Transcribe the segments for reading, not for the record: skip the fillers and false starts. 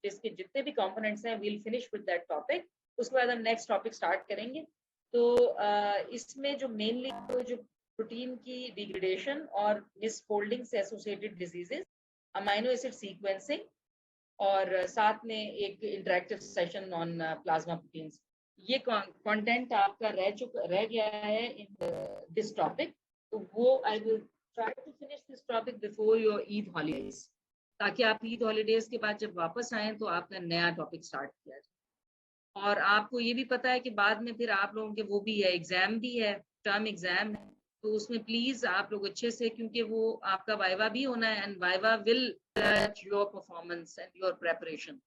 जिसके जितने भी कंपोनेंट्स हैं, we'll finish with that topic. उसके बाद हम नेक्स्ट टॉपिक स्टार्ट करेंगे। तो इसमें जो मेनली जो प्रोटीन की डिग्रेडेशन और मिसफोल्डिंग से associated diseases, amino acid sequencing, और साथ में एक interactive session on plasma proteins, ये कंटेंट आपका रह गया है इन दिस टॉपिक। तो वो I will try to finish this topic before your Eid holidays, ताकि आप ईद हॉलीडेज के बाद जब वापस आए तो आपका नया टॉपिक स्टार्ट किया जाए। और आपको ये भी पता है कि बाद में फिर आप लोगों के वो भी है, एग्जाम भी है, टर्म एग्जाम है, तो उसमें प्लीज आप लोग अच्छे से, क्योंकि वो आपका वाइवा भी होना है, एंड वाइवा विल जज your performance and your preparation.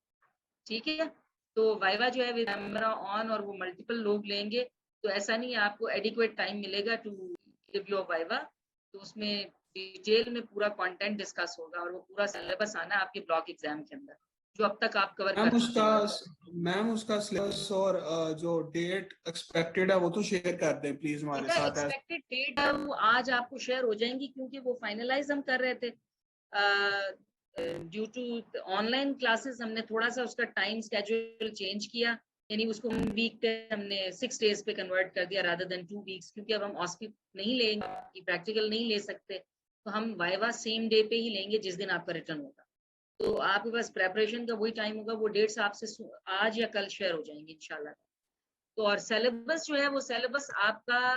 ठीक है, तो वाइवा जो है विद कैमरा ऑन, और वो मल्टीपल लोग लेंगे, तो ऐसा नहीं है, आपको एडिक्वेट टाइम मिलेगा टू गिव योर वाइवा। तो उसमें डिटेल में पूरा कंटेंट डिस्कस होगा, और वो पूरा सिलेबस आना है आपके ब्लॉक एग्जाम के अंदर, जो अब तक आप कवर कर चुके हैं। मैम उसका सिलेबस और जो डेट एक्सपेक्टेड है वो तो शेयर कर दें प्लीज हमारे साथ। एक्सपेक्टेड डेट है वो आज आपको शेयर हो जाएंगी, क्योंकि वो फाइनलाइज हम कर रहे थे। ड्यू टू ऑनलाइन क्लासेस हमने थोड़ा सा उसका टाइम स्केड्यूल चेंज किया, यानी उसको वीक पे हमने 6 डेज पे कन्वर्ट कर दिया रादर देन 2 वीक्स, क्योंकि अब हम ऑस्पिट नहीं लेंगे, प्रैक्टिकल नहीं ले सकते, तो हम वाइवा सेम डे पे ही लेंगे जिस दिन आपका रिटर्न होगा। तो आपके पास प्रेपरेशन का वही टाइम होगा, वो डेट्स आपसे आज या कल शेयर हो जाएंगी इंशाल्लाह। तो और सिलेबस जो है वो सिलेबस आपका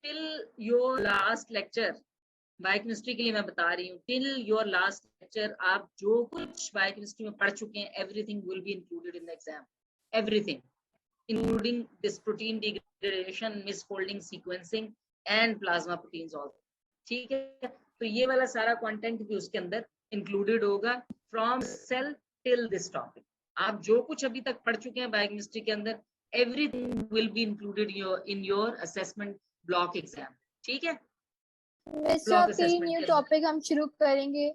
till your last lecture, biochemistry के लिए मैं बता रही हूँ, टिल योर लास्ट लेक्चर आप जो कुछ बायोकेमिस्ट्री में पढ़ चुके हैं, everything will be included in the exam, everything including this protein degradation, misfolding, sequencing and plasma proteins also. ठीक है, तो ये वाला सारा कंटेंट भी उसके अंदर इंक्लूडेड होगा from cell till this topic. आप जो कुछ अभी तक पढ़ चुके हैं बायोकेमिस्ट्री के अंदर, everything will be included in your assessment block exam. ठीक है, मिस्टर 3 न्यू टॉपिक हम शुरू करेंगे,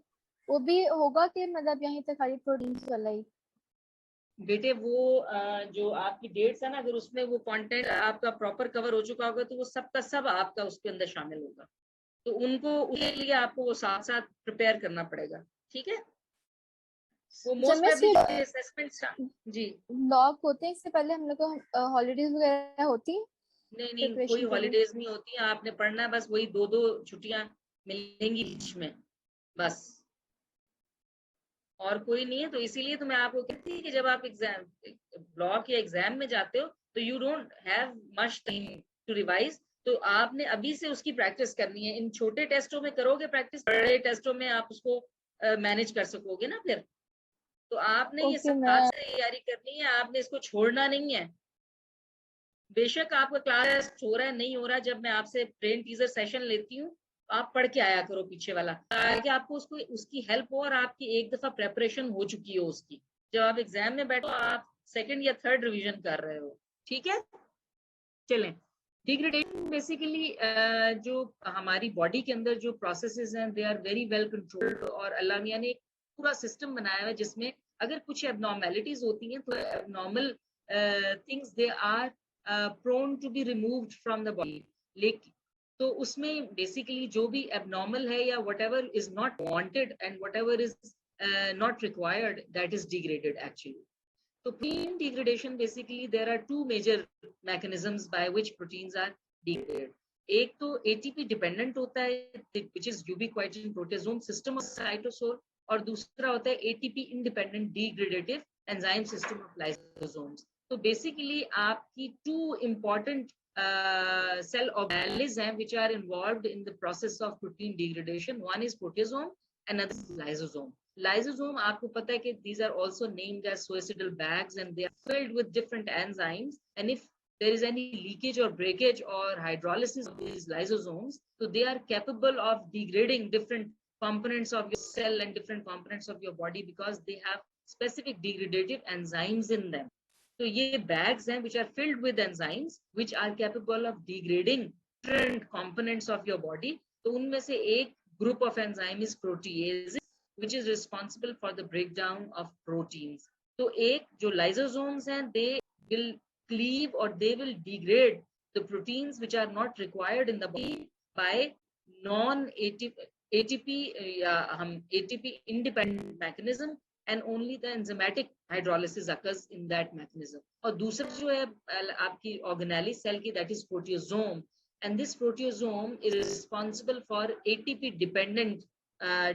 वो भी होगा कि मतलब यहीं तक खाली प्रोटीन्स वाला ही? बेटे वो जो आपकी डेट्स है ना, अगर उसमें वो कंटेंट आपका प्रॉपर कवर हो चुका होगा तो वो सब का सब आपका उसके अंदर शामिल होगा, तो उनको उसके लिए आपको वो साथ साथ प्रिपेयर करना पड़ेगा। ठीक है, वो मोस्ट प्रोबेबली असेसमेंट जी ब्लॉक होते हैं, इससे पहले हम लोग को हॉलीडेज वगैरह होती है? नहीं, कोई हॉलीडेज नहीं होती है, आपने पढ़ना है बस, वही 2-2 छुट्टियां मिलेंगी बीच में बस, और कोई नहीं है। तो इसीलिए तो मैं आपको कहती हूँ कि जब आप एग्जाम ब्लॉक या एग्जाम में जाते हो तो you don't have much time to revise, तो आपने अभी से उसकी प्रैक्टिस करनी है। इन छोटे टेस्टों में करोगे प्रैक्टिस, बड़े टेस्टों में आप उसको मैनेज कर सकोगे ना फिर। तो आपने ये साथ से तैयारी करनी है, आपने इसको छोड़ना नहीं है। बेशक आपका क्लास हो रहा है नहीं हो रहा है, जब मैं आपसे ब्रेन टीजर सेशन लेती हूँ आप पढ़ के आया करो पीछे वाला, ताकि आपको उसको उसकी हेल्प हो, और आपकी एक दफा प्रेपरेशन हो चुकी हो उसकी, जब आप एग्जाम में बैठो आप सेकंड या थर्ड रिवीजन कर रहे हो। ठीक है, चलें। डिग्रेडेशन बेसिकली जो हमारी बॉडी के अंदर जो प्रोसेसेस हैं they are very well controlled, और अल्लाह मियां ने एक पूरा सिस्टम बनाया है जिसमें अगर कुछ एबनॉर्मेलिटीज होती हैं तो abnormal things they are prone to be removed from the body. लेकिन तो उसमें बेसिकली जो भी एबनॉर्मल है या whatever is not wanted and whatever is not required, that is degraded actually. So protein degradation, basically there are two major mechanisms by which proteins are degraded. एक तो ATP dependent होता है which is ubiquitin proteasome system of cytosol, और दूसरा होता है ATP independent degradative enzyme system of lysosomes. तो basically आपकी two important cell organelles हैं which are involved in the process of protein degradation. One is proteasome, another is lysosome. Lysosome, आपको पता है कि these are also named as suicidal bags, and they are filled with different enzymes, and if there is any leakage or breakage or hydrolysis of these lysosomes, so they are capable of degrading different components of your cell and different components of your body because they have specific degradative enzymes in them. So ये bags हैं which are filled with enzymes which are capable of degrading different components of your body. तो उनमें से एक group of enzyme is proteases, which is responsible for the breakdown of proteins. तो एक जो lysosomes हैं, they will cleave or they will degrade the proteins which are not required in the body by non-ATP ATP independent mechanism, and only the enzymatic hydrolysis occurs in that mechanism. और दूसरा जो है आपकी organelle cell की, that is proteasome, and this proteasome is responsible for ATP dependent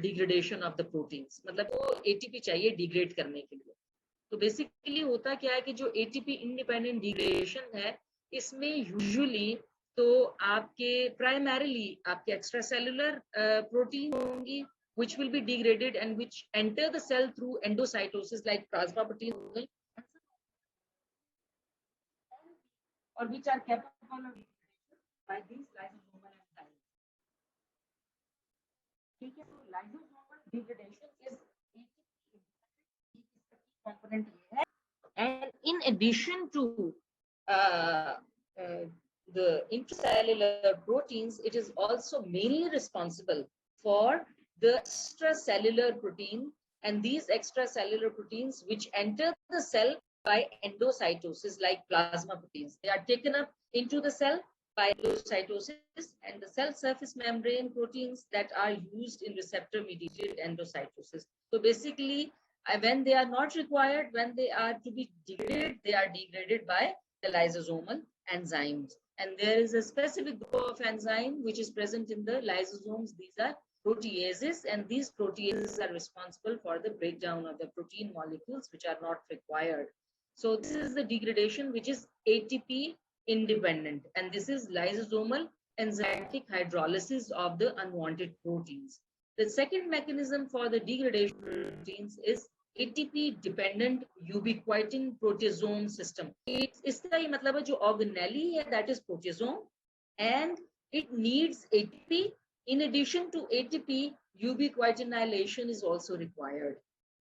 degradation of the proteins. मतलब वो ATP चाहिए degrade करने के लिए. तो बेसिकली होता क्या है कि जो ATP independent degradation है, इसमें usually तो आपके primarily आपके extracellular protein होंगी which will be degraded and which enter the cell through endocytosis like plasma proteins, or which are capable of degradation by these lysosomal enzymes. ठीक है, तो lysosomal degradation is component है, and in addition to the intracellular proteins, it is also mainly responsible for the extracellular protein, and these extracellular proteins which enter the cell by endocytosis like plasma proteins. They are taken up into the cell by endocytosis, and the cell surface membrane proteins that are used in receptor mediated endocytosis. So basically, when they are not required, when they are to be degraded, they are degraded by the lysosomal enzymes. And there is a specific group of enzyme which is present in the lysosomes. These are proteases, and these proteases are responsible for the breakdown of the protein molecules which are not required. So this is the degradation which is ATP independent, and this is lysosomal enzymatic hydrolysis of the unwanted proteins. The second mechanism for the degradation of proteins is ATP dependent ubiquitin proteasome system. इसका ये मतलब है जो organelle है, that is proteasome, and it needs ATP. In addition to ATP, ubiquitinylation is also required.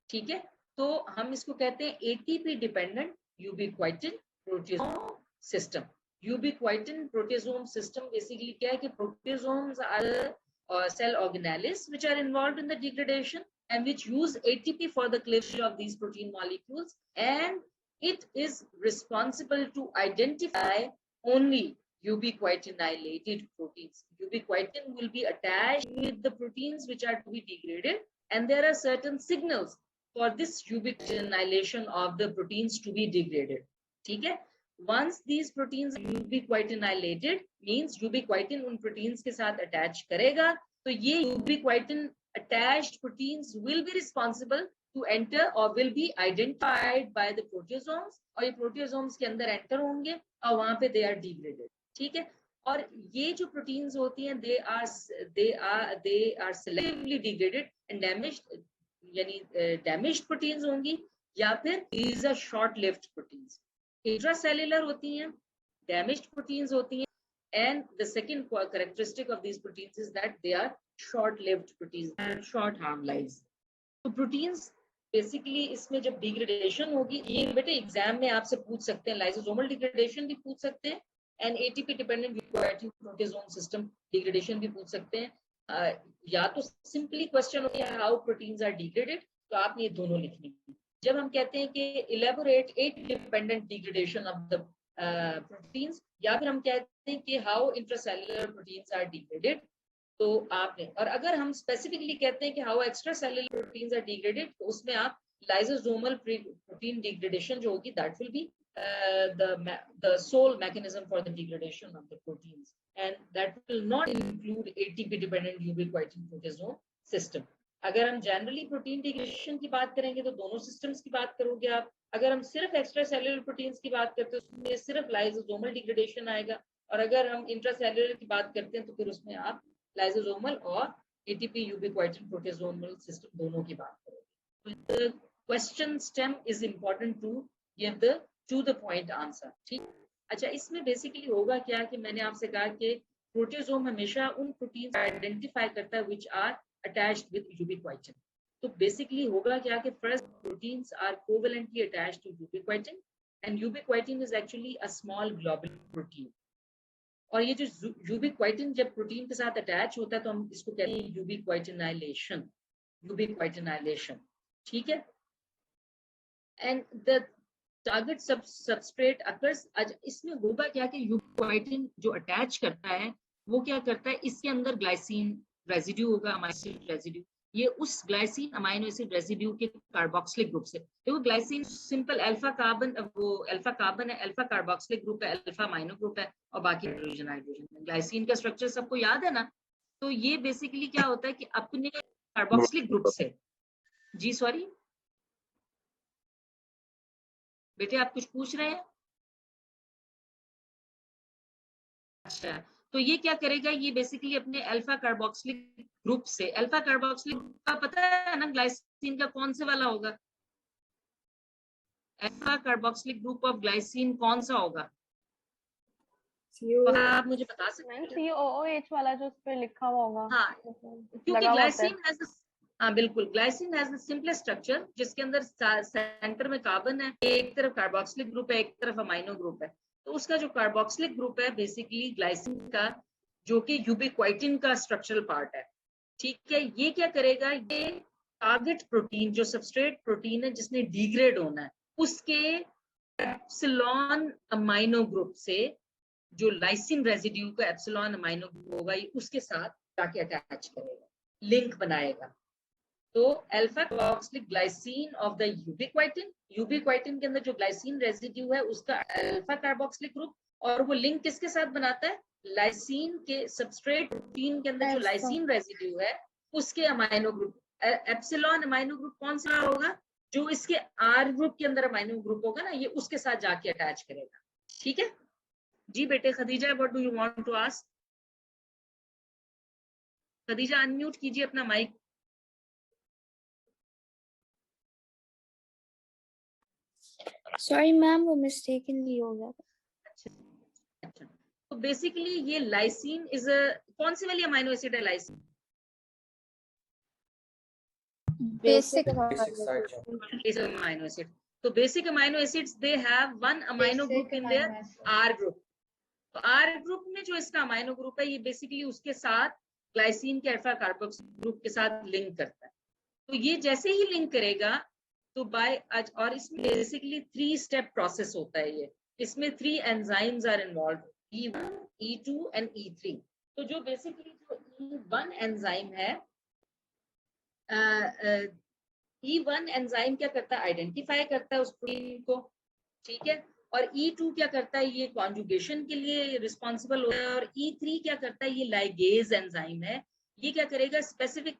ठीक है, तो हम इसको कहते हैं ATP dependent ubiquitin proteasome system. Ubiquitin proteasome system basically क्या है कि proteasomes are cell organelles which are involved in the degradation and which use ATP for the cleavage of these protein molecules, and it is responsible to identify only ubiquitinated proteins. Ubiquitin will be attached with the proteins which are to be degraded, and there are certain signals for this ubiquitinylation of the proteins to be degraded. ठीक है, once these proteins are ubiquitinated, means ubiquitin उन proteins के साथ attach करेगा, तो ये ubiquitin attached proteins will be responsible to enter or will be identified by the proteasomes, और ये proteasomes के अंदर enter होंगे और वहां पे they are degraded. ठीक है, और ये जो proteins होती हैं they are selectively degraded and damaged, यानी damaged proteins होंगी, या फिर these are short lived proteins. Intracellular होती हैं, damaged proteins होती हैं, and the second characteristic of these proteins is that they are short-lived proteins and short half-lives. तो proteins basically इसमें जब degradation होगी, ये बेटे एग्जाम में आपसे पूछ सकते हैं, lysosomal degradation भी पूछ सकते हैं, and ATP dependent ubiquitin proteasome system degradation भी पूछ सकते हैं, या तो simply question होती है how proteins are degraded, तो आपने ये दोनों लिखनी है. जब हम कहते हैं कि elaborate ATP dependent degradation of the proteins, या फिर हम कहते हैं कि how intracellular proteins are degraded, तो आपने, और अगर हम specifically कहते हैं कि how extracellular proteins are degraded, तो उसमें आप lysosomal protein degradation जो होगी, that will be the sole mechanism for the degradation of the proteins, and that will not include ATP dependent ubiquitin proteasome system. अगर हम जनरली प्रोटीन डिग्रेडेशन की बात करेंगे तो दोनों सिस्टम्स की बात करोगे आप. अगर हम सिर्फ एक्स्ट्रा सेलुलर प्रोटीन्स की बात करते हैं उसमें सिर्फ लाइसोसोमल डिग्रेडेशन आएगा, और अगर हम इंट्रासेलुलर की बात करते हैं तो फिर उसमें आप लाइसोसोमल और एटीपी यूबिक्विटिन प्रोटेसोमल सिस्टम दोनों की बात करोगे. तो question stem is important to give the to the point answer. ठीक. अच्छा, इसमें बेसिकली होगा क्या कि मैंने आपसे कहा कि प्रोटेसोम हमेशा उन प्रोटीन्स आइडेंटिफाई करता है which are attached with ubiquitin. तो basically होगा क्या कि first proteins are covalently attached to ubiquitin, and ubiquitin is actually a small globule protein. और ये जो ubiquitin जब प्रोटीन के साथ अटैच होता है तो हम इसको कहते हैं ubiquitinylation. Ubiquitinylation. ठीक है. And the target substrate occurs. इसमें होगा क्या कि ubiquitin जो अटैच करता है वो क्या करता है, इसके अंदर ग्लाइसिन रेजिड्यू होगा, अमाइसिन रेजिड्यू, ये उस ग्लाइसिन अमाइनो एसिड रेसिड्यू के कार्बोक्सिलिक ग्रुप से। देखो ग्लाइसिन सिंपल अल्फा कार्बन, वो अल्फा कार्बन है, अल्फा कार्बोक्सिलिक ग्रुप है, अल्फा अमाइनो ग्रुप है और बाकी हाइड्रोजन हाइड्रोजन। ग्लाइसिन का स्ट्रक्चर सबको याद है ना। तो ये बेसिकली क्या होता है कि अपने कार्बोक्सिलिक ग्रुप से, जी सॉरी बेटे आप कुछ पूछ रहे हैं? अच्छा, तो ये क्या करेगा, ये बेसिकली अपने अल्फा कार्बोक्सिलिक ग्रुप से, अल्फा कार्बोक्सिलिक ग्रुप का पता है ना ग्लाइसिन का कौन से वाला होगा? Alpha carboxylic group of glycine कौन सा होगा? तो आप मुझे बता सकते हैं? COOH वाला जो उस पे लिखा हुआ होगा। हाँ, क्योंकि लगा हुआ होता है। ग्लाइसिन हैज, हाँ बिल्कुल, glycine has the simplest structure, जिसके अंदर सेंटर में कार्बन है, एक तरफ कार्बोक्सिलिक ग्रुप है, एक तरफ अमाइनो ग्रुप है। तो उसका जो कार्बोक्सिलिक ग्रुप है बेसिकली ग्लाइसिन का, जो कि यूबिक्विटिन का स्ट्रक्चरल पार्ट है। ठीक है, ये क्या करेगा, ये टारगेट प्रोटीन जो सबस्ट्रेट प्रोटीन है जिसने डिग्रेड होना है, उसके एप्सिलॉन अमाइनो ग्रुप से जो लाइसिन रेजिड्यू का एप्सिलॉन अमाइनो ग्रुप होगा, ये उसके साथ जाके अटैच करेगा, लिंक बनाएगा। तो alpha carboxylic glycine of the ubiquitin, ubiquitin के अंदर जो ग्लाइसिन रेजिड्यू है उसका अल्फा कार्बोक्सिलिक ग्रुप, और वो लिंक किसके साथ बनाता है, लाइसिन के सबस्ट्रेट प्रोटीन के अंदर जो लाइसिन रेजिड्यू है उसके amino group. Epsilon amino group कौन सा होगा, जो इसके आर ग्रुप के अंदर अमाइनो ग्रुप होगा ना, ये उसके साथ जाके अटैच करेगा। ठीक है जी बेटे। Khadija, what do you want to ask? Khadija unmute कीजिए अपना माइक। सॉरी मैम, वो मिस्टेकनली हो गया। अच्छा, तो बेसिकली ये लाइसिन इज अ, कौन सी वाली अमाइनो एसिड है लाइसिन? Basic amino acid. तो basic amino acids they have one amino group in their R group. तो आर ग्रुप में जो इसका अमाइनो ग्रुप है, ये बेसिकली उसके साथ ग्लाइसिन के अल्फा कार्बोक्सिल ग्रुप के साथ लिंक करता है। तो ये जैसे ही लिंक करेगा तो बाय, और इसमें बेसिकली 3 स्टेप प्रोसेस होता है ये। इसमें 3 enzymes are involve, E1, E2 and E3। तो जो बेसिकली जो E1 एंजाइम है, E1 एंजाइम क्या करता है, आइडेंटिफाई करता है उस प्रोटीन को। ठीक है, और E2 क्या करता है, ये कॉन्जुगेशन के लिए रिस्पॉन्सिबल होता है। और E3 क्या करता है, ये लाइगेज एंजाइम है। ये क्या करेगा, स्पेसिफिक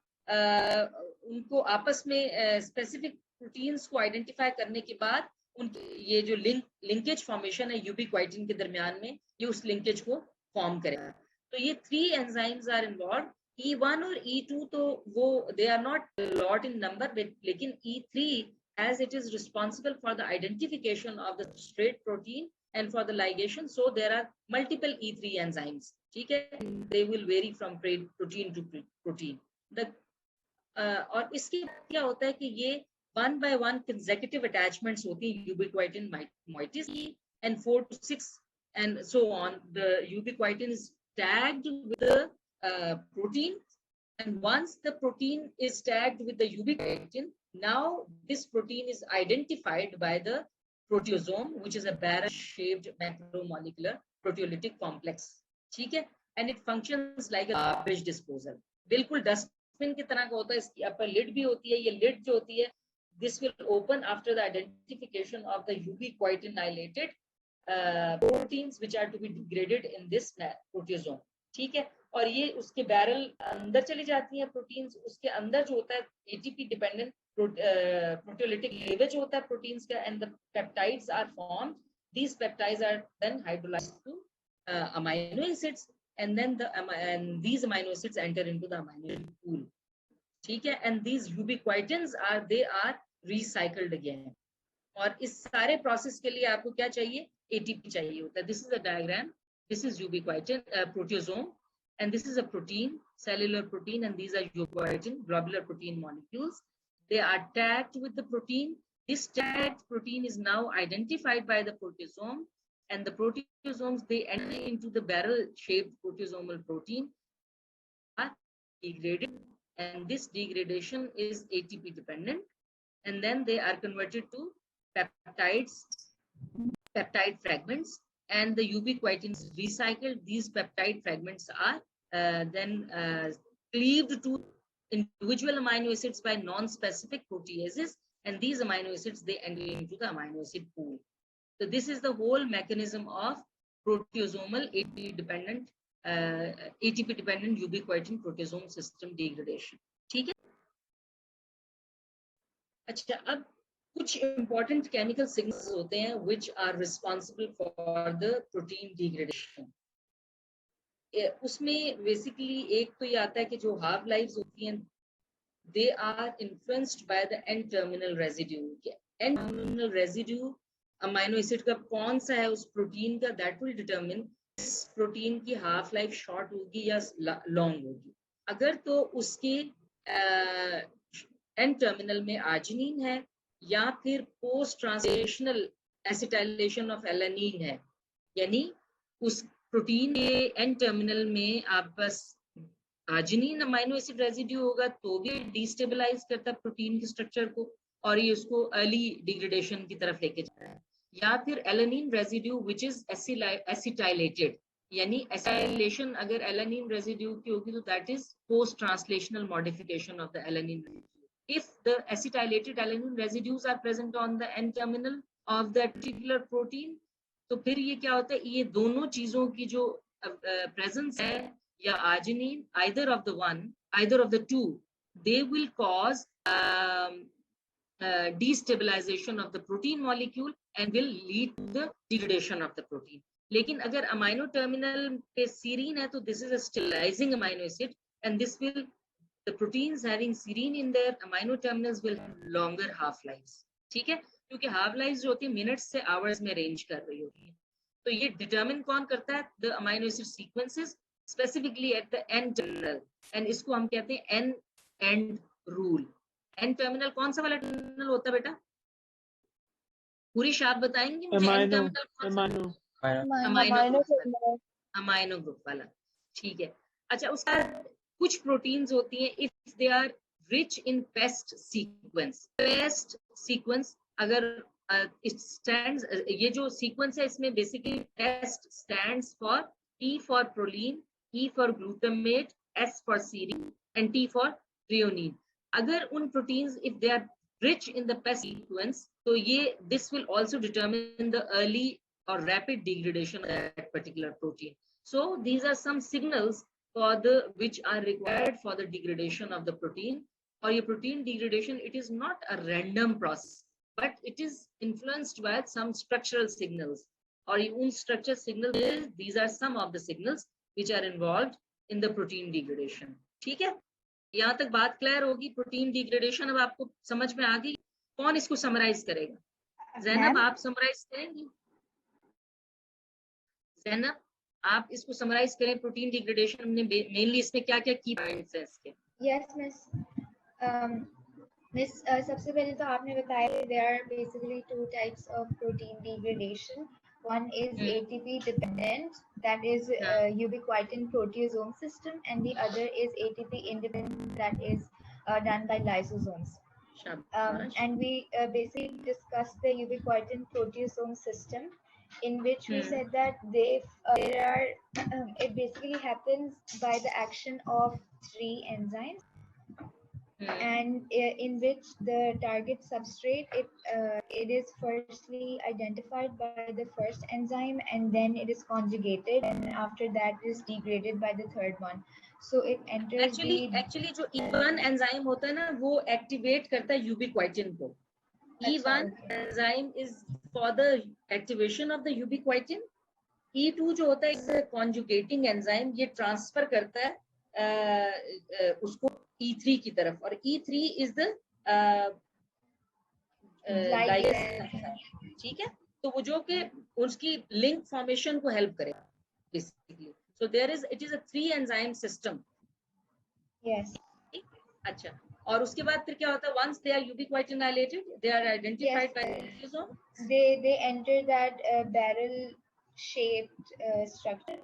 उनको आपस में स्पेसिफिक प्रोटीन्स को आइडेंटिफाई करने के बाद उनके ये जो लिंकेज फॉर्मेशन है यूबिक्विटिन के दरमियान में, ये उस लिंकेज को फॉर्म करेगा। तो ये 3 एंजाइम्स आर इन्वॉल्व। E1 और E2 तो वो they are not lot in number, लेकिन E3 as it is responsible for the identification of the substrate protein and for the ligation, so there are multiple E3 enzymes. ठीक है, they will vary from protein to protein. The और इसके क्या होता है कि ये 1 by 1 consecutive attachments होती है ubiquitin moieties and 4 to 6 and so on. The ubiquitin is tagged with the protein, and once the protein is tagged with the ubiquitin, now this protein is identified by the proteasome, which is a barrel-shaped macromolecular proteolytic complex. ठीक है, and it functions like a garbage disposal. बिल्कुल dustbin की तरह का होता है। इसकी अपर lid भी होती है। ये लिड जो होती है, this will open after the identification of the ubiquitin-ylated proteins which are to be degraded in this proteasome. ठीक है, और ये उसके बैरल अंदर चली जाती हैं प्रोटीन्स। उसके अंदर जो होता है एटीपी डिपेंडेंट प्रोटियोलिटिक क्लीवेज होता है प्रोटीन्स का, and the peptides are formed. These peptides are then hydrolysed to amino acids, and then these amino acids enter into the amino acid pool. ठीक है, and these ubiquitins are recycled again. और इस सारे process के लिए आपको क्या चाहिए, एटीपी चाहिए होता है। This is a diagram, this is ubiquitin proteasome, and this is a protein, cellular protein, and these are ubiquitin globular protein molecules. They are tagged with the protein. This tagged protein is now identified by the proteasome, and the proteasomes, they enter into the barrel shaped proteasomal protein, are degraded, and this degradation is ATP dependent, and then they are converted to peptide fragments, and the ubiquitin is recycled. These peptide fragments are then cleaved to individual amino acids by non-specific proteases, and these amino acids, they enter into the amino acid pool. So this is the whole mechanism of proteasomal ATP dependent ubiquitin proteasome system degradation. ठीक है? अच्छा, अब कुछ important chemical signals होते हैं which are responsible for the protein degradation. उसमें basically एक तो ये आता है कि जो half lives होती हैं, they are influenced by the N-terminal residue. N-terminal residue amino acid का कौन सा है उस प्रोटीन का, दैट विल डिटरमिन इस प्रोटीन की हाफ लाइफ शॉर्ट होगी या लॉन्ग होगी. अगर तो उसके एन टर्मिनल में आर्जिनिन है या फिर post translational acetylation of alanine है, यानी उस प्रोटीन के एन टर्मिनल में आप बस आर्जिनिन अमाइनो एसिड रेजिड्यू होगा तो भी डिस्टेबलाइज करता है प्रोटीन के स्ट्रक्चर को और ये उसको अर्ली डिग्रेडेशन की तरफ लेके जाता है. या फिर alanine residue which is acetylated, यानी एसिटाइलेशन अगर एलानिन रेजिड्यू की होगी तो that is post translational modification of the alanine residue. If the acetylated alanine residues are present on the N terminal of that particular protein, तो फिर ये क्या होता है, ये दोनों चीजों की जो प्रेजेंस है या arginine, either of the two, they will cause destabilization of the protein molecule and will lead to the degradation of the protein. लेकिन अगर amino terminal पे serine है तो this is a stabilizing amino acid and this will, the proteins having serine in their amino terminals will have longer half lives. ठीक है, क्योंकि half lives जो होती है मिनट्स से आवर्स में रेंज कर रही होती है. तो ये डिटरमिन कौन करता है, the amino acid sequences specifically at the N terminal, and इसको हम कहते हैं N end rule. N terminal कौन सा वाला टर्मिनल होता है बेटा, पूरी आप बताएंगे मुझे? अमाइनो ग्रुप वाला. ठीक है. अच्छा, उसका कुछ प्रोटीन्स होती हैं if they are rich in pest sequence. Pest sequence अगर स्टैंड्स, ये जो सीक्वेंस है इसमें basically pest stands for P for proline, E for glutamate, S for serine, and T for threonine. अगर उन proteins, if they are rich in the PES sequence, तो ये this will also determine the early or rapid degradation of that particular protein. So these are some signals for the which are required for the degradation of the protein. Or your protein degradation, it is not a random process, but it is influenced by some structural signals. और उन structure signals, these are some of the signals which are involved in the protein degradation. ठीक है, यहाँ तक बात clear होगी. Protein degradation अब आपको समझ में आ गई. कौन इसको समराइज करेगा? ज़ैनब, आप समराइज करेंगी? ज़ैनब, आप इसको समराइज करें. प्रोटीन डिग्रेडेशन में मेनली इसमें क्या क्या की पॉइंट्स हैं इसके? यस मिस, सबसे पहले तो आपने बताया there are basically two types of protein degradation. One is ATP dependent, that is ubiquitin proteasome system, and the other is ATP independent, that is done by lysosomes. And we basically discussed the ubiquitin proteasome system, in which we said that it basically happens by the action of 3 enzymes. And in which the target substrate, it is firstly identified by the first enzyme and then it is conjugated and after that is degraded by the third one. So it enters actually जो E1 enzyme होता है ना, वो activate करता है ubiquitin को. E1 enzyme is for the activation of the ubiquitin. E2 जो होता है is a conjugating enzyme, ये transfer करता है उसको E3 की तरफ, और E3 is the ligase. ठीक है, तो वो जो कि उसकी लिंक फॉर्मेशन को हेल्प करेगा basically. So it is a 3 enzyme system. Yes. अच्छा, और उसके बाद फिर क्या होता है? once they are ubiquitinated, they are identified by the proteasome. They enter that barrel shaped structure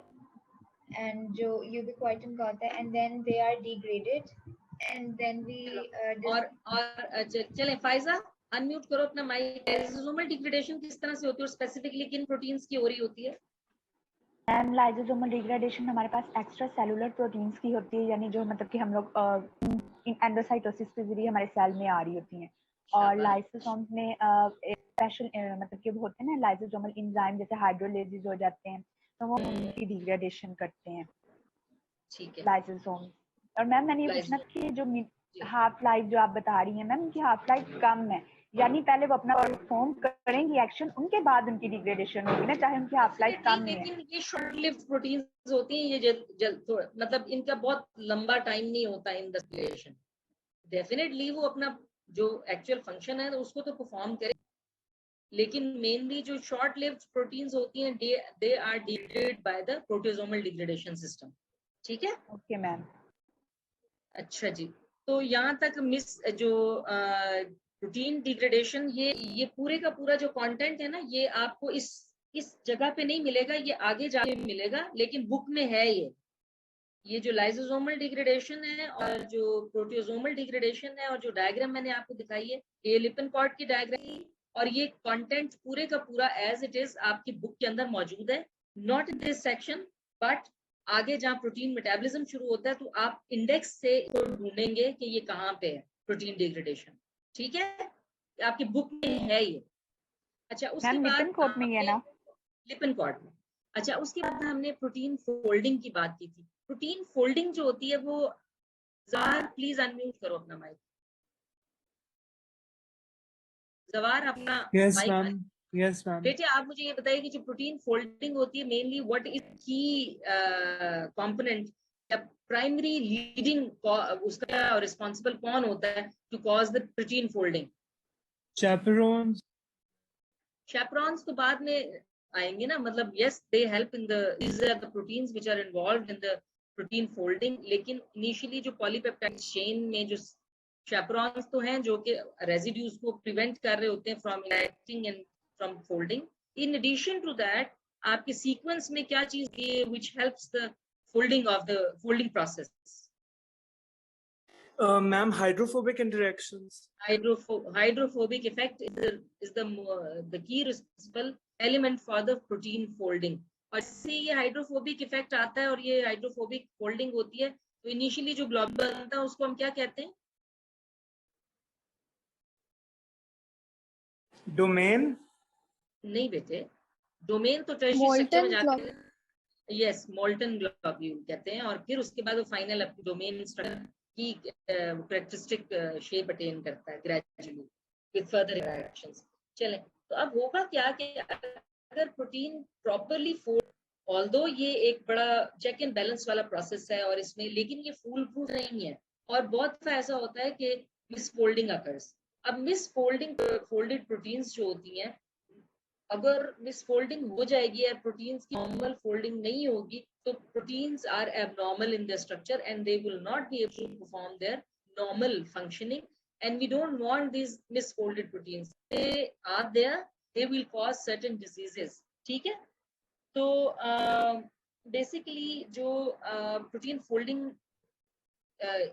and जो ubiquitin का होता है, and then they are degraded. And then we और चलें फाइजा, अनम्यूट करो अपना माइक. लाइसोसोमल डिग्रेडेशन किस तरह से होती है और स्पेसिफिकली किन प्रोटीन्स की हो रही होती है? मैम, लाइसोसोमल डिग्रेडेशन हमारे पास एक्स्ट्रा सेलुलर प्रोटीन्स की होती है, यानी जो मतलब कि हम लोग एंडोसाइटोसिस के जरिए हमारे सेल में आ रही होती हैं। और लाइसोसोम्स में स्पेशल मतलब कि होते हैं ना लाइसोसोमल एंजाइम, जैसे हाइड्रोलाइसिस हो जाते हैं तो वो उनकी डिग्रेडेशन करते हैं, ठीक है। लाइसोसोम्स। और मैम मैंने ये पूछना था कि जो हाफ लाइफ जो आप बता रही हैं मैम, उनकी हाफ लाइफ कम है, यानी पहले वो अपना परफॉर्म करेंगी एक्शन, उनके बाद उनकी डिग्रेडेशन होगी ना, चाहे उनकी हाफ लाइफ कम है। लेकिन ये शॉर्ट लिव्ड प्रोटीन्स होती हैं, ये जल्द मतलब इनका बहुत लंबा टाइम नहीं होता इन द सर्कुलेशन। डेफिनेटली वो अपना जो एक्चुअल फंक्शन है उसको तो परफॉर्म करे, लेकिन मेनली जो शॉर्ट लिव्ड प्रोटीन्स होती हैं they are degraded by the proteasomal degradation system. ठीक है, ओके मैम। अच्छा जी, तो यहाँ तक मिस जो प्रोटीन डिग्रेडेशन, ये पूरे का पूरा जो कंटेंट है ना, ये आपको इस जगह पे नहीं मिलेगा, ये आगे जाके मिलेगा, लेकिन बुक में है ये जो लाइसोसोमल डिग्रेडेशन है और जो प्रोटियोसोमल डिग्रेडेशन है, और जो डायग्राम मैंने आपको दिखाई है ये लिपिन-कॉर्ड की डायग्राम, और ये कंटेंट पूरे का पूरा एज इट इज आपकी बुक के अंदर मौजूद है, not in this section, but आगे जहाँ प्रोटीन मेटाबॉलिज्म शुरू होता है तो आप इंडेक्स से इसको ढूंढेंगे कि ये कहाँ पे है प्रोटीन डिग्रेडेशन। ठीक है, आपकी बुक में है ये। अच्छा, उसके बाद लिपिन-कॉर्ड में ही है ना? लिपिन-कॉर्ड में। अच्छा, उसके बाद हमने प्रोटीन फोल्डिंग की बात की थी। प्रोटीन फोल्डिंग जो होती है वो, जवार प्लीज अनम्यूट करो अपना माइक। जवार अपना yes mic, ma'am, yes ma'am. बेटे आप मुझे ये बताइए कि जो प्रोटीन फोल्डिंग होती है mainly what is key component, primary leading उसका रिस्पांसिबल कौन होता है to cause the protein folding? Chaperones. chaperones तो बाद में आएंगे ना, मतलब yes they help in the, these are the proteins which are involved in the protein folding, लेकिन initially जो polypeptide chain में जो chaperones तो हैं जो कि residues को prevent कर रहे होते हैं from interacting and from folding. In addition to that आपके sequence में क्या चीज दी है which helps the folding of the folding process? Ma'am, hydrophobic interactions. Hydrophobic effect is the key responsible element for the protein folding. और इससे ये hydrophobic effect आता है और ये हाइड्रोफोबिक फोल्डिंग होती है, तो इनिशियली जो ग्लोबुल बनता है उसको हम क्या कहते हैं? डोमेन? नहीं बेटे, डोमेन तो टर्शियरी स्ट्रक्चर में जाके यस मोल्टन ग्लोब्यूल कहते हैं, और फिर उसके बाद वो फाइनल डोमेन स्ट्रक्चर की कैरेक्टरिस्टिक शेप अटेन करता है ग्रेजुअली विद फर्दर इंटरैक्शंस। चलें, तो अब होगा क्या कि अगर प्रोटीन प्रॉपर्ली फोल्ड, ऑल्दो ये एक बड़ा चेक एंड बैलेंस वाला प्रोसेस है और इसमें, लेकिन ये फूल प्रूफ नहीं है, और बहुत दफा ऐसा होता है कि मिसफोल्डिंग अकर्स। अब मिसफोल्डिंग फोल्डेड प्रोटीन्स जो होती हैं, अगर मिसफोल्डिंग हो जाएगी या प्रोटीन्स की नॉर्मल फोल्डिंग नहीं होगी, तो proteins are abnormal in their structure and they will not be able to perform their normal functioning, and we don't want these misfolded proteins. They are there, they will cause certain diseases. ठीक है, तो basically जो protein folding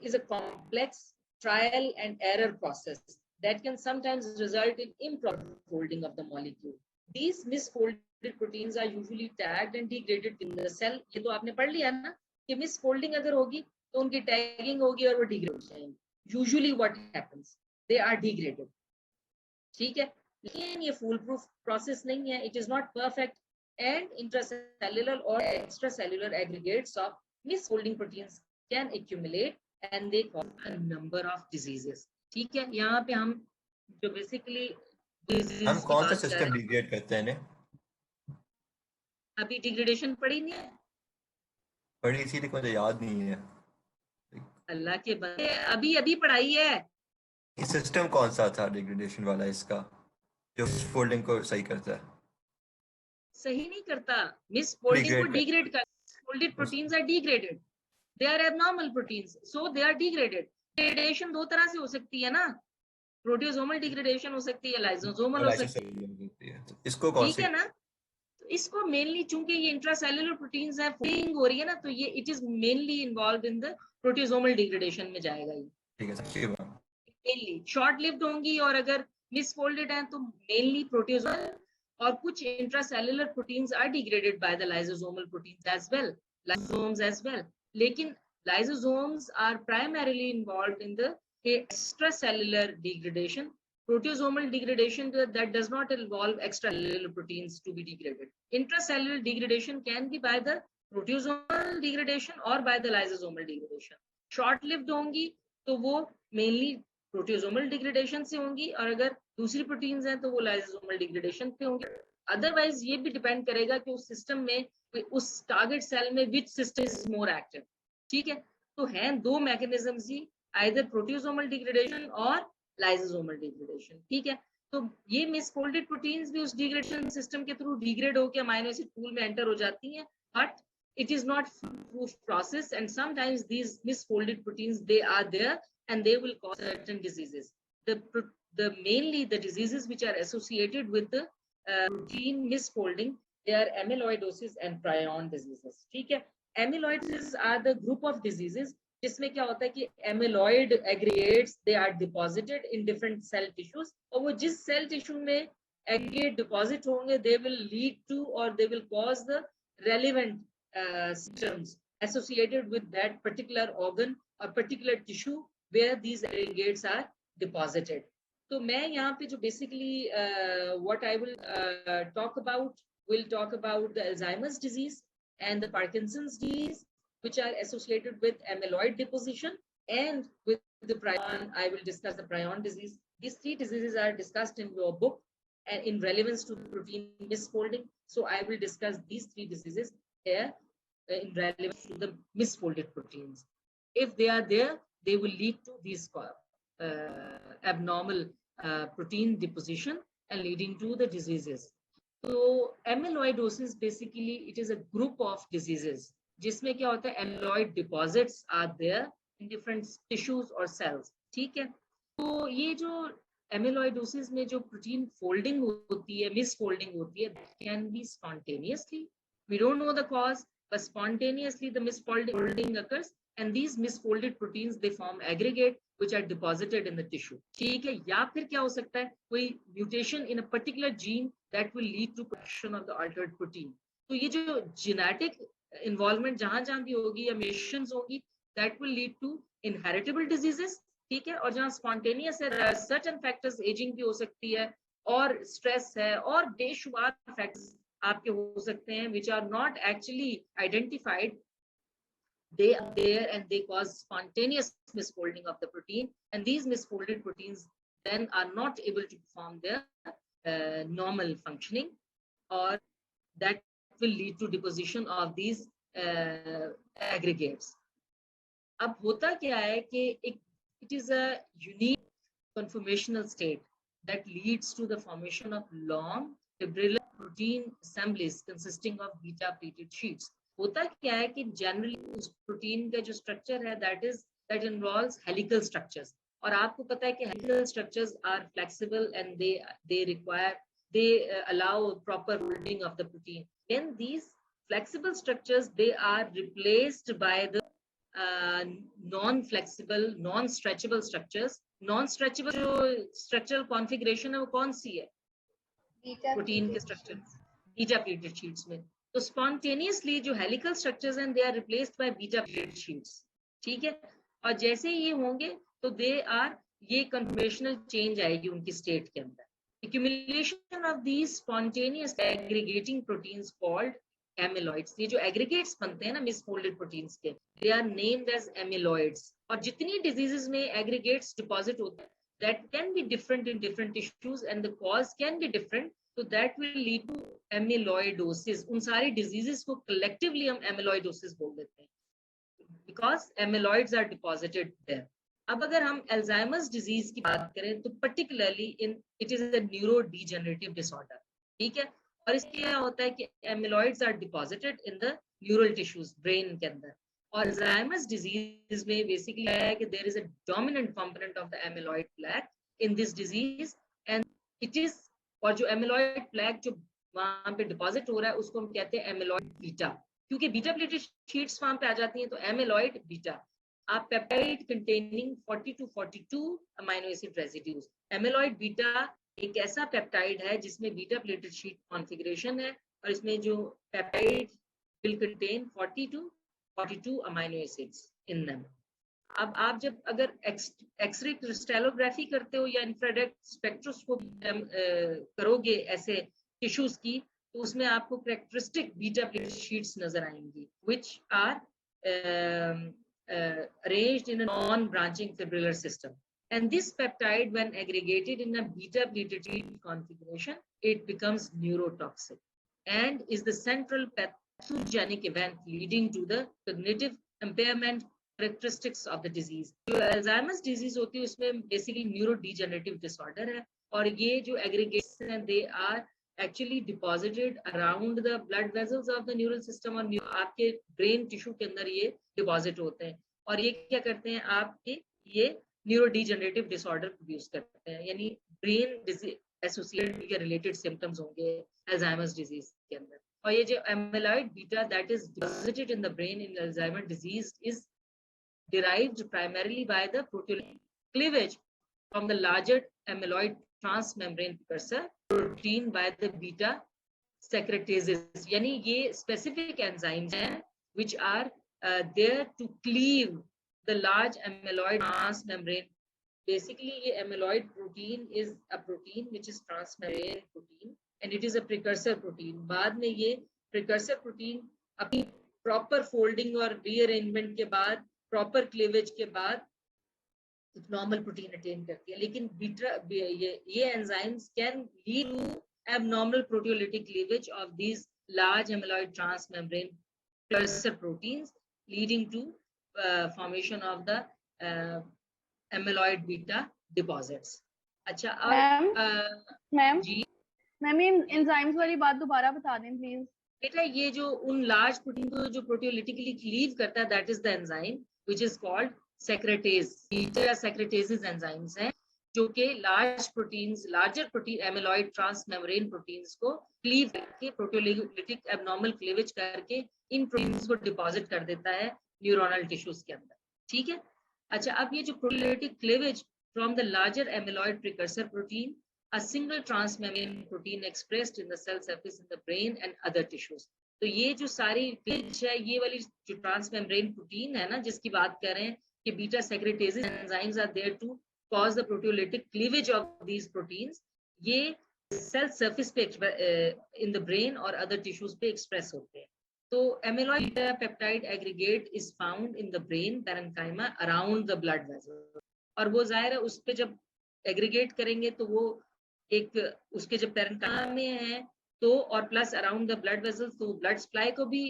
is a complex trial and error process that can sometimes result in improper folding of the molecule. These misfolded proteins are usually tagged and degraded in the cell. ये तो आपने पढ़ लिया ना कि misfolding अगर होगी तो उनकी टैगिंग होगी और वो डिग्रेड हो जाएंगे। Usually what happens, they are degraded. ठीक है, लेकिन ये फूल प्रूफ प्रोसेस नहीं है, it is not perfect, and intracellular or extracellular aggregates of misfolding proteins can accumulate and they cause a number of diseases. ठीक है, यहाँ पे हम जो बेसिकली हम कौन सा सिस्टम डिग्रेड करते हैं ने? अभी डिग्रेडेशन पढ़ी नहीं है? पढ़ी, इसीलिए मुझे याद नहीं है। अल्लाह के बंदे, अभी पढ़ाई है। ये सिस्टम कौन सा था डिग्रेडेशन वाला इसका, जो फोल्डिंग को सही करता है? सही नहीं करता, मिस फोल्डिंग को डिग्रेड कर, folded proteins are degraded, they are abnormal proteins, so they are degraded. Degradation दो तरह से हो सकती है ना, प्रोटियोसोमल डिग्रेडेशन हो सकती है, लाइसोसोमल हो सकती है, इसको कौन ठीक है ना? तो इसको मेनली चूंकि ये इंट्रासेल्युलर प्रोटीन्स है, फोल्डिंग हो रही है ना, तो ये it is mainly involved in the proteasomal degradation में जाएगा ये। ठीक है, मेनली शॉर्ट लिव्ड होंगी, और अगर मिसफोल्डेड हैं तो मेनली प्रोटियोसोमल, और कुछ intracellular proteins are degraded by the lysosomal proteins as well, lysosomes as well, लेकिन Lysosomes are primarily involved in the extracellular degradation. Proteasomal degradation that does not involve extracellular proteins to be degraded. Intracellular degradation can be by the proteasomal degradation or by the lysosomal degradation. Short-lived होंगी तो वो mainly proteasomal degradation से होंगी, और अगर दूसरी proteins हैं तो वो lysosomal degradation पे होंगी. Otherwise ये भी depend करेगा कि उस system में उस target cell में which system is more active. ठीक है, तो हैं दो mechanisms ही, either proteasomal degradation और lysosomal degradation. ठीक है, तो ये misfolded proteins भी उस degradation system के through degrade होकर amino acid pool में enter हो जाती हैं, but it is not proof process, and sometimes these misfolded proteins, they are there and they will cause certain diseases. The mainly the diseases which are associated with the protein misfolding, they are amyloidosis and prion diseases. ठीक है, amyloidosis are the group of diseases जिसमें क्या होता है कि amyloid aggregates they are deposited in different cell tissues, और वो जिस cell tissue में aggregate deposit होंगे they will lead to or they will cause the relevant symptoms associated with that particular organ or particular tissue where these aggregates are deposited. So मैं यहाँ पे जो basically what I will talk about, will talk about the Alzheimer's disease and the Parkinson's disease, which are associated with amyloid deposition, and with the prion, I will discuss the prion disease. These three diseases are discussed in your book and in relevance to the protein misfolding. So I will discuss these three diseases here in relevance to the misfolded proteins. If they are there, they will lead to these abnormal protein deposition and leading to the diseases. So amyloidosis, basically it is a group of diseases जिसमें क्या होता है, amyloid deposits are there in different tissues or cells. ठीक है, तो ये जो amyloidosis में जो protein folding होती है, misfolding होती है, that can be spontaneously. We don't know the cause, but spontaneously the misfolding occurs, and these misfolded proteins, they form aggregate which are deposited in the tissue. ठीक है, या फिर क्या हो सकता है, कोई mutation in a particular gene that will lead to production of the altered protein. तो ये जो genetic involvement जहां भी होगी या mutations होगी, that will lead to inheritable diseases. ठीक है, और जहां spontaneous है, certain factors, aging भी हो सकती है, और stress है, और बेशुमार factors आपके हो सकते हैं which are not actually identified. They are there and they cause spontaneous misfolding of the protein, and these misfolded proteins then are not able to perform their normal functioning, or that will lead to deposition of these aggregates. अब होता क्या है कि it is a unique conformational state that leads to the formation of long fibrillar protein assemblies consisting of beta pleated sheets. होता क्या है कि generally उस protein का जो structure है that involves helical structures, और आपको पता है कि helical structures are flexible and they allow proper folding of the protein. Then these flexible structures, they are replaced by the non-flexible, non-stretchable structures. Non-stretchable जो structural configuration है वो कौन सी है? Protein के structure, beta pleated sheets में. तो spontaneously जो helical structures हैं, they are replaced by beta pleated sheets. ठीक है, और जैसे ये होंगे तो ये conformational change आएगी उनकी state के अंदर. Accumulation of these spontaneous aggregating proteins called amyloids. ये जो aggregates बनते हैं ना misfolded proteins के, they are named as amyloids. और जितनी diseases में aggregates deposit होते हैं, that can be different in different tissues and the cause can be different. So that will lead to amyloidosis. उन सारी diseases को collectively हम amyloidosis बोल देते हैं, because amyloids are deposited there. अब अगर हम Alzheimer's disease की बात करें तो particularly it is a neurodegenerative disorder. ठीक है, और इसके क्या होता है कि amyloids are deposited in the neural tissues, brain के अंदर. और Alzheimer's disease में basically है कि there is a dominant component of the amyloid plaque in this disease, and it is, और जो amyloid plaque जो वहाँ पे deposit हो रहा है उसको हम कहते हैं amyloid beta, क्योंकि beta pleated sheets वहाँ पे आ जाती हैं, तो amyloid beta. आप peptide containing 40 to 42 amino acid residues. Amyloid beta एक ऐसा पेप्टाइड है जिसमें बीटा प्लेटेड शीट कॉन्फ़िगरेशन है, और इसमें जो peptide will contain 40 to 42 amino acids in them. अब आप जब अगर एक्सरे क्रिस्टलोग्राफी करते हो या इंफ्रारेड स्पेक्ट्रोस्कोपी करोगे ऐसे टिश्यूज की, तो उसमें आपको कैरेक्टरिस्टिक बीटा प्लेट शीट्स नजर आएंगी which are arranged in a non-branching fibrillar system. And this peptide, when aggregated in a beta pleated configuration, it becomes neurotoxic and is the central pathogenic event leading to the cognitive impairment characteristics of the disease. जो Alzheimer's disease होती है उसमें basically neurodegenerative disorder है, और ये जो aggregates हैं they are actually deposited around the blood vessels of the neural system, और आपके brain tissue के अंदर ये deposit होते हैं, और ये क्या करते हैं आपके ये neurodegenerative disorder produce करते हैं, यानी brain disease associated या related symptoms होंगे Alzheimer's disease के अंदर. और ये जो amyloid beta that is deposited in the brain in Alzheimer's disease is derived primarily by the proteolytic cleavage from the larger amyloid transmembrane precursor protein by the beta secretases. यानी ये specific enzymes हैं which are there to cleave the large amyloid transmembrane. Basically, ये amyloid protein is a protein which is transmembrane protein and it is a precursor protein. बाद में ये precursor protein अपनी proper folding और rearrangement के बाद proper cleavage के बाद normal protein attain करती है, लेकिन ये enzymes can lead to abnormal proteolytic cleavage of these large amyloid transmembrane precursor proteins, leading to formation of the amyloid beta deposits. अच्छा, मैम ये एंजाइम्स वाली बात दोबारा बता दें प्लीज. बेटा ये जो उन लार्ज प्रोटीन को जो प्रोटियोलिटिकली क्लीव करता है that is the enzyme which is called secretase. Beta secretases enzymes हैं जो कि large proteins larger protein amyloid transmembrane proteins को क्लीव करके प्रोटियोलिटिक एबनॉर्मल क्लीवेज करके इन प्रोटीन्स को डिपॉजिट कर देता है न्यूरोनल टिश्यूज के अंदर. ठीक है. अच्छा, अब ये जो proteolytic cleavage from the larger amyloid precursor protein, a single transmembrane protein expressed in the cell surface in the brain and other tissues. तो ये जो सारी क्लीवेज है, ये वाली जो ट्रांसमेम्ब्रेन प्रोटीन है ना जिसकी बात कर रहे हैं कि beta secretases enzymes are there to cause the proteolytic cleavage of these proteins, ये cell surface पे in the brain और other tissues पे express होते हैं. तो amyloid beta peptide aggregate is found in the brain parenchyma around the blood vessel. और वो जाहिर है उस पे जब एग्रीगेट करेंगे तो वो एक उसके जब पेरेंकाइमा में है तो और plus around the blood vessels तो ब्लड सप्लाई को भी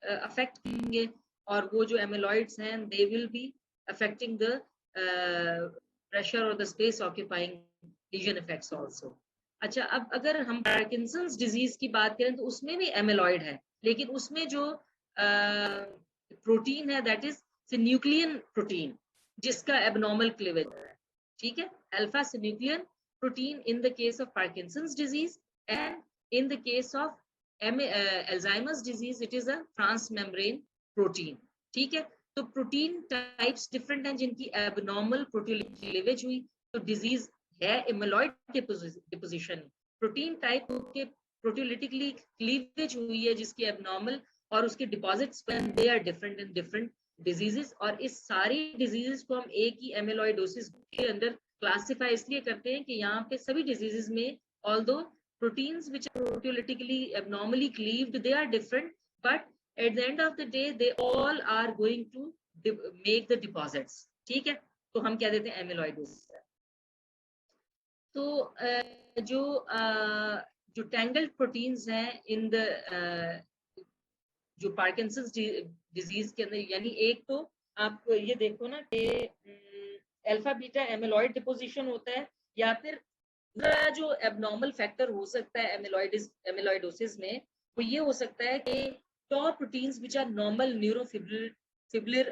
अफेक्ट करेंगे, और वो जो एमिलॉइड्स हैं they will be affecting the pressure और the space occupying lesion effects also. अच्छा, अब अगर हम पार्किंसंस डिजीज की बात करें तो उसमें भी एमिलॉइड है, लेकिन उसमें जो प्रोटीन है दैट इज सिन्यूक्लियन प्रोटीन जिसका एबनॉर्मल क्लीवेज है. ठीक है, alpha सिन्यूक्लियन protein in the case of Parkinson's disease, and in the case of Alzheimer's disease it is a transmembrane protein. ठीक है, तो प्रोटीन टाइप्स डिफरेंट हैं जिनकी एबनॉर्मल प्रोटियोलिटिक क्लीवेज हुई तो डिजीज है एमिलॉइड डिपोजिशन. प्रोटीन टाइप के प्रोटियोलिटिकली cleavage हुई है जिसकी एबनॉर्मल और उसके deposits they are different in different diseases, और इस सारी डिजीजेस को हम एक ही एमिलॉइडोसिस के अंदर क्लासिफाई इसलिए करते हैं कि यहाँ पे सभी डिजीजेस में although proteins which are proteolytically abnormally cleaved they are different, but at the end of the day they all are going to make the deposits. ठीक है, तो हम क्या देते हैं एमिलॉइडोसिस. तो जो टैंगल्ड प्रोटीन्स हैं इन द जो पार्किंसंस डिजीज के अंदर, यानी एक तो आप ये देखो ना कि अल्फा बीटा एमिलॉइड डिपोजिशन होता है, या फिर जो एबनॉर्मल फैक्टर हो सकता है एमिलॉइडोसिस में वो ये हो सकता है कि tau proteins which are normal neurofibrillar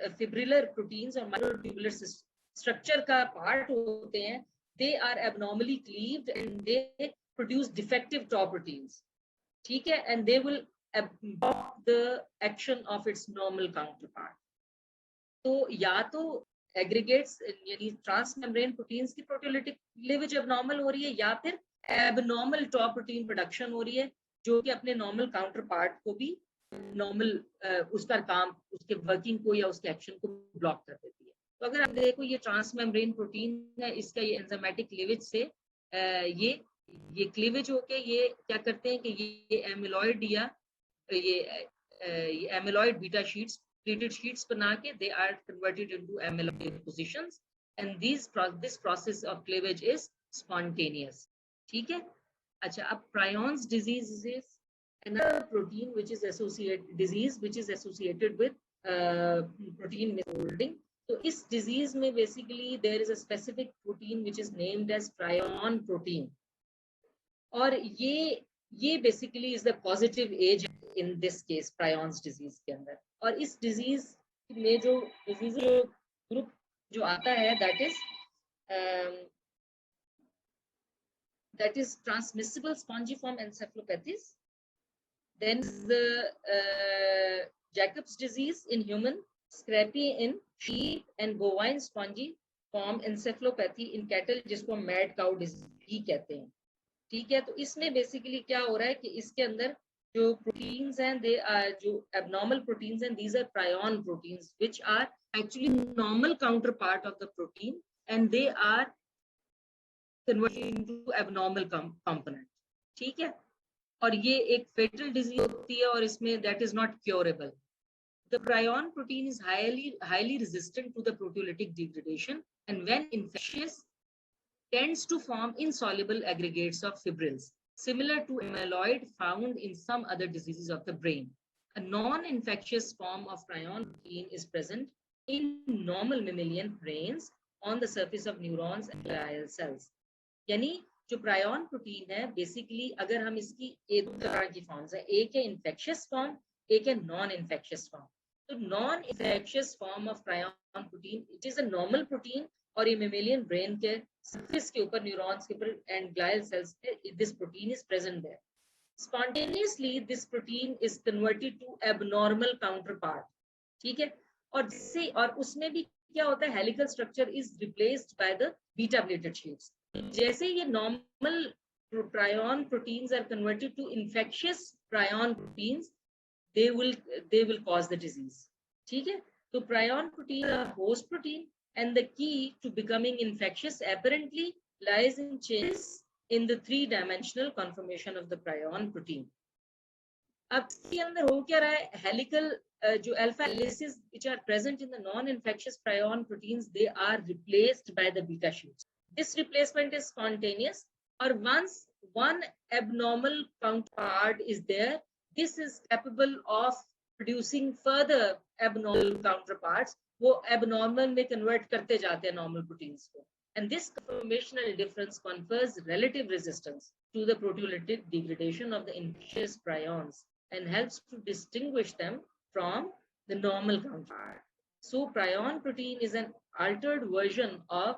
proteins और माइक्रोट्यूबुलर स्ट्रक्चर का पार्ट होते हैं, they are abnormally cleaved and they produce defective tau proteins. ठीक है, and they will absorb the action of its normal counterpart. तो या तो एग्रीगेट्स यानी ट्रांसमेम्ब्रेन प्रोटीन्स की प्रोटियोलिटिक क्लीवेज एबनॉर्मल हो रही है, या फिर एबनॉर्मल टॉ प्रोटीन प्रोडक्शन हो रही है जो कि अपने नॉर्मल काउंटर पार्ट को भी नॉर्मल उसका काम, उसके वर्किंग को या उसके एक्शन को ब्लॉक कर देती है। तो अगर आप देखो ये ट्रांसमेम्ब्रेन प्रोटीन है, इसका ये एंजाइमेटिक क्लीवेज से ये क्लीवेज होके ये क्या करते हैं कि ये एमिलॉइड या ये amyloid beta sheets, pleated sheets बना के they are converted into amyloid positions and this process of cleavage is spontaneous. ठीक है। अच्छा, अब prions disease is another protein which is associated with protein misfolding. तो इस disease में basically there is a specific protein which is named as prion protein, और ये basically is the positive agent in this case prions disease के अंदर। और इस disease में जो disease group जो आता है that is transmissible spongiform encephalopathies. Then the Jacob's disease in human, scrapie in sheep, and bovine spongiform encephalopathy in cattle, जिसको mad cow disease भी कहते हैं। ठीक है। तो इसमें बेसिकली क्या हो रहा है कि इसके अंदर जो प्रोटीन्स हैं, दे आर जो abnormal proteins and these are prion proteins which are actually normal counterpart of the protein and they are converted into abnormal component। ठीक है। और ये एक फेटल डिजीज होती है और इसमें that is not curable. The प्रायन protein is highly resistant to the proteolytic degradation and when infectious tends to form insoluble aggregates of fibrils similar to amyloid found in some other diseases of the brain. A non-infectious form of prion protein is present in normal mammalian brains on the surface of neurons and glial cells. यानी जो प्रायन protein है basically अगर हम इसकी दो तरह की forms है, एक है इन्फेक्शियस फॉर्म, एक है नॉन इन्फेक्शियस फॉर्म। तो non infectious form of प्रायन protein it is a normal protein और ये मेमेलियन ब्रेन के सरफेस के ऊपर, न्यूरॉन्स के ऊपर एंड ग्लायल सेल्स पे this protein is present there. Spontaneously this protein is converted to abnormal counterpart. ठीक है। और उसमें भी क्या होता है, helical structure is replaced by the beta pleated sheets. जैसे ये normal prion proteins are converted to infectious prion proteins, they will cause the disease. ठीक है। तो prion protein are host protein and the key to becoming infectious apparently lies in changes in the three-dimensional conformation of the prion protein. अब इसके अंदर हो क्या रहा है, हेलिकल जो alpha helices which are present in the non-infectious prion proteins, they are replaced by the beta sheets. This replacement is spontaneous, or once one abnormal counterpart is there, this is capable of producing further abnormal counterparts. वो abnormal में convert करते जाते हैं normal proteins को, and this conformational difference confers relative resistance to the proteolytic degradation of the infectious prions and helps to distinguish them from the normal counterpart. So prion protein is an altered version of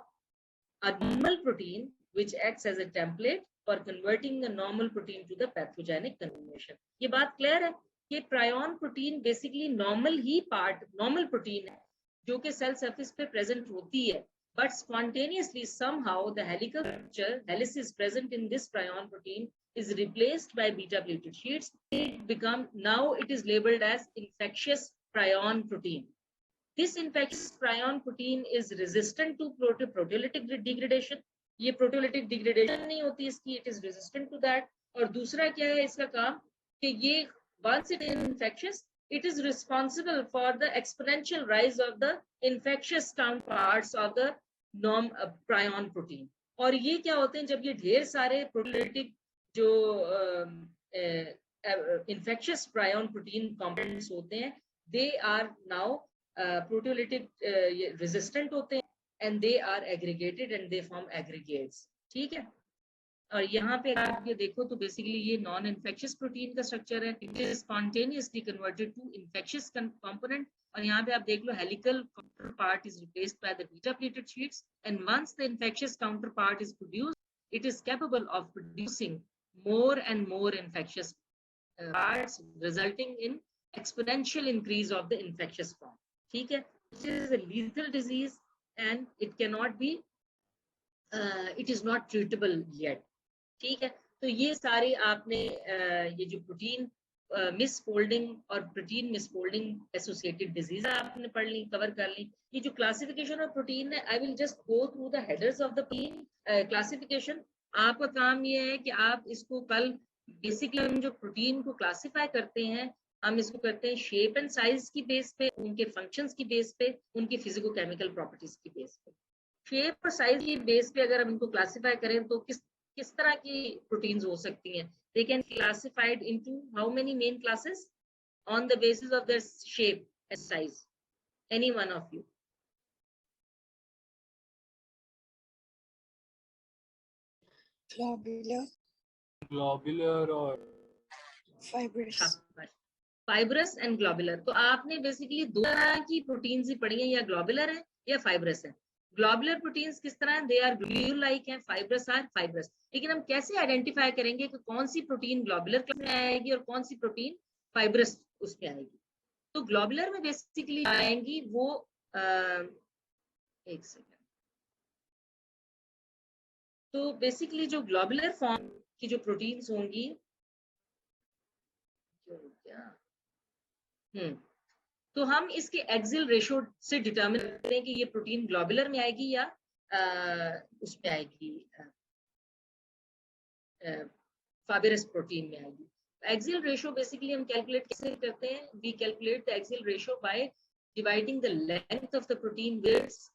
a normal protein which acts as a template for converting the normal protein to the pathogenic conformation. ये बात clear है कि प्रायन protein basically normal ही part, normal protein है जो कि cell surface पे present होती है, but spontaneously somehow the helical structure, helices present in this prion protein is replaced by beta plated sheets. Now it is labeled as infectious prion protein. This infectious prion protein is resistant to proteolytic degradation. ये proteolytic degradation नहीं होती इसकी, it is resistant to that. और दूसरा क्या है इसका काम कि ये once it is infectious, it is responsible for the exponential rise of the infectious counterparts of the prion protein. और ये क्या होते हैं, जब ये ढेर सारे proteolytic जो infectious prion protein components होते हैं, they are now proteolytic resistant होते हैं and they are aggregated and they form aggregates. ठीक है। और यहाँ पे आप ये देखो तो बेसिकली ये नॉन इन्फेक्शियस प्रोटीन का स्ट्रक्चर है, it is spontaneously converted to infectious component. और यहाँ पे आप देख लो helical counterpart is replaced by the beta pleated sheets and once the infectious counterpart is produced, it is capable of producing more and more infectious parts resulting in exponential increase of the infectious form. ठीक है। This is a lethal disease and it cannot be it is not treatable yet. ठीक है। तो ये सारे आपने ये जो प्रोटीन मिसफोल्डिंग और प्रोटीन मिसफोल्डिंग एसोसिएटेड डिजीज आपने पढ़ ली, कवर कर ली। ये जो क्लासिफिकेशन ऑफ प्रोटीन है, I will just go through the headers of the protein classification. आपका काम ये है कि आप इसको कल बेसिकली हम जो प्रोटीन को क्लासिफाई करते हैं, हम इसको करते हैं शेप एंड साइज की बेस पे, उनके फंक्शंस की बेस पे, उनकी फिजिको केमिकल प्रॉपर्टीज की बेस पे। शेप और साइज की बेस पे अगर हम इनको क्लासिफाई करें तो किस तरह की प्रोटीन्स हो सकती हैं? They can classified into how many main classes on the basis of their shape and size? Any one of you? Globular or fibrous and globular। तो आपने बेसिकली दो तरह की प्रोटीन्स ही पढ़ी हैं, या ग्लोबुलर है या फाइब्रस है। ग्लोबुलर प्रोटीन्स किस तरह हैं? दे आर ग्लूल लाइक हैं, फाइब्रस आर फाइब्रस। लेकिन हम कैसे आइडेंटिफाई करेंगे कि कौन सी प्रोटीन ग्लोबुलर क्लास में आएगी और कौन सी प्रोटीन फाइब्रस उसमें आएगी? तो ग्लोबुलर में बेसिकली आएंगी वो एक सेकेंड। तो बेसिकली जो ग्लोबुलर फॉर्म की जो प्रोटीन्स होंगी, तो हम इसके एक्सियल रेशियो से डिटरमिन करते हैं कि ये प्रोटीन ग्लोबुलर में आएगी या उसमें आएगी, फाइब्रस प्रोटीन में आएगी। एक्सियल रेशियो बेसिकली हम कैलकुलेट कैसे करते हैं? We calculate the axial ratio by dividing the length of the protein width.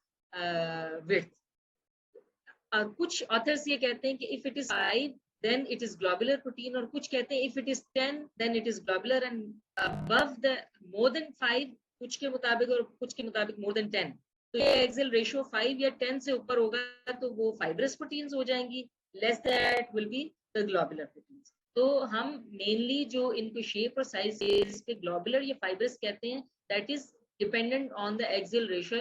कुछ ऑथर्स ये कहते हैं कि if it is 5 then it is globular protein, और कुछ कहते हैं if it is 10 then it is globular, and above the more than 5 कुछ के मुताबिक और कुछ के मुताबिक more than 10। तो ये एक्सियल रेशियो 5 या 10 से ऊपर होगा तो वो फाइब्रस प्रोटीन्स हो जाएंगी, less that will be the globular proteins। तो हम मेनली जो इनको शेप और साइज पे ग्लोबुलर या फाइब्रस कहते हैं, that is dependent on the axial ratio